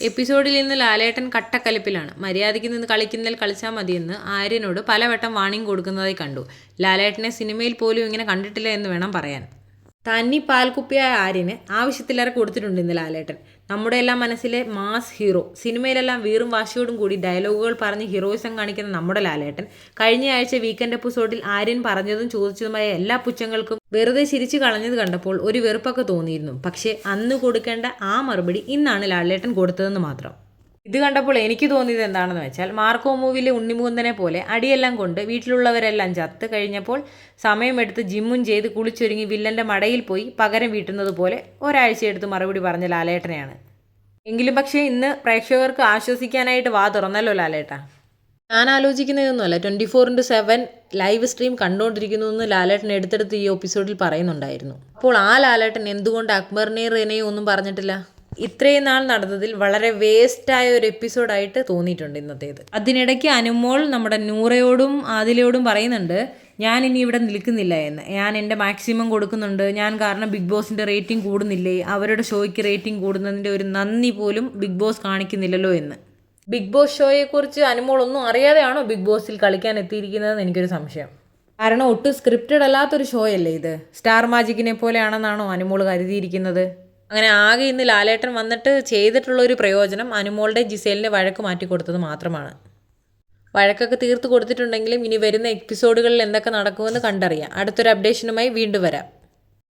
എപ്പിസോഡിൽ നിന്ന് ലാലേട്ടൻ കട്ടക്കലിപ്പിലാണ്. മര്യാദയ്ക്ക് നിന്ന് കളിക്കുന്നതിൽ കളിച്ചാൽ മതിയെന്ന് ആര്യനോട് പലവട്ടം വാണിംഗ് കൊടുക്കുന്നതായി കണ്ടു. ലാലേട്ടനെ സിനിമയിൽ പോലും ഇങ്ങനെ കണ്ടിട്ടില്ല എന്ന് വേണം പറയാൻ. തന്നി പാൽക്കുപ്പിയായ ആര്യന് ആവശ്യത്തിലേറെ കൊടുത്തിട്ടുണ്ട് ഇന്ന് ലാലേട്ടൻ. നമ്മുടെ എല്ലാം മനസ്സിലെ മാസ് ഹീറോ. സിനിമയിലെല്ലാം വീറും വാശിയോടും കൂടി ഡയലോഗുകൾ പറഞ്ഞ് ഹീറോയിസം കാണിക്കുന്ന നമ്മുടെ ലാലേട്ടൻ കഴിഞ്ഞയാഴ്ച വീക്കെൻഡ് എപ്പിസോഡിൽ ആര്യൻ പറഞ്ഞതും ചോദിച്ചതുമായ എല്ലാ പുച്ഛങ്ങൾക്കും വെറുതെ ചിരിച്ചു കളഞ്ഞത് കണ്ടപ്പോൾ ഒരു വെറുപ്പൊക്കെ തോന്നിയിരുന്നു. പക്ഷേ അന്ന് കൊടുക്കേണ്ട ആ മറുപടി ഇന്നാണ് ലാലേട്ടൻ കൊടുത്തതെന്ന് മാത്രം. ഇത് കണ്ടപ്പോൾ എനിക്ക് തോന്നിയത് എന്താണെന്ന് വെച്ചാൽ, മാർക്കോ മൂവിയിലെ ഉണ്ണിമുകുന്ദനെ പോലെ അടിയെല്ലാം കൊണ്ട് വീട്ടിലുള്ളവരെല്ലാം ചത്ത് കഴിഞ്ഞപ്പോൾ സമയമെടുത്ത് ജിമ്മും ചെയ്ത് കുളിച്ചൊരുങ്ങി വില്ലൻ്റെ മടയിൽ പോയി പകരം വീട്ടുന്നത് പോലെ ഒരാഴ്ചയെടുത്ത് മറുപടി പറഞ്ഞ ലാലേട്ടനെയാണ്. എങ്കിലും പക്ഷേ ഇന്ന് പ്രേക്ഷകർക്ക് ആശ്വസിക്കാനായിട്ട് വാ തുറന്നല്ലോ ലാലേട്ട. ഞാൻ ആലോചിക്കുന്നതൊന്നുമല്ല, 24/7 ലൈവ് സ്ട്രീം കണ്ടുകൊണ്ടിരിക്കുന്നു എന്ന് ലാലേട്ടൻ എടുത്തെടുത്ത് ഈ എപ്പിസോഡിൽ പറയുന്നുണ്ടായിരുന്നു. അപ്പോൾ ആ ലാലേട്ടൻ എന്തുകൊണ്ട് അക്ബറിനെയും റെനയും ഒന്നും പറഞ്ഞിട്ടില്ല? ഇത്രയും നാൾ നടന്നതിൽ വളരെ വേസ്റ്റായ ഒരു എപ്പിസോഡായിട്ട് തോന്നിയിട്ടുണ്ട് ഇന്നത്തേത്. അതിനിടയ്ക്ക് അനുമോൾ നമ്മുടെ നൂറയോടും ആദിലയോടും പറയുന്നുണ്ട്, ഞാൻ ഇനി ഇവിടെ നിൽക്കുന്നില്ല എന്ന്. ഞാൻ എൻ്റെ മാക്സിമം കൊടുക്കുന്നുണ്ട്, ഞാൻ കാരണം ബിഗ് ബോസിൻ്റെ റേറ്റിംഗ് കൂടുന്നില്ലേ, അവരുടെ ഷോയ്ക്ക് റേറ്റിംഗ് കൂടുന്നതിൻ്റെ ഒരു നന്ദി പോലും ബിഗ് ബോസ് കാണിക്കുന്നില്ലല്ലോ എന്ന്. ബിഗ് ബോസ് ഷോയെക്കുറിച്ച് അനുമോൾ ഒന്നും അറിയാതെയാണോ ബിഗ് ബോസിൽ കളിക്കാൻ എത്തിയിരിക്കുന്നതെന്ന് എനിക്കൊരു സംശയം. കാരണം ഒട്ടും സ്ക്രിപ്റ്റഡ് അല്ലാത്തൊരു ഷോ അല്ലേ ഇത്. സ്റ്റാർ മാജിക്കിനെ പോലെയാണെന്നാണോ അനുമോൾ കരുതിയിരിക്കുന്നത്? അങ്ങനെ ആകെ ഇന്ന് ലാലേട്ടൻ വന്നിട്ട് ചെയ്തിട്ടുള്ളൊരു പ്രയോജനം അനുമോളുടെ ജിസേലിൻ്റെ വഴക്ക് മാറ്റിക്കൊടുത്തത് മാത്രമാണ്. വഴക്കൊക്കെ തീർത്ത് കൊടുത്തിട്ടുണ്ടെങ്കിലും ഇനി വരുന്ന എപ്പിസോഡുകളിൽ എന്തൊക്കെ നടക്കുമെന്ന് കണ്ടറിയാം. അടുത്തൊരു അപ്ഡേഷനുമായി വീണ്ടും വരാം.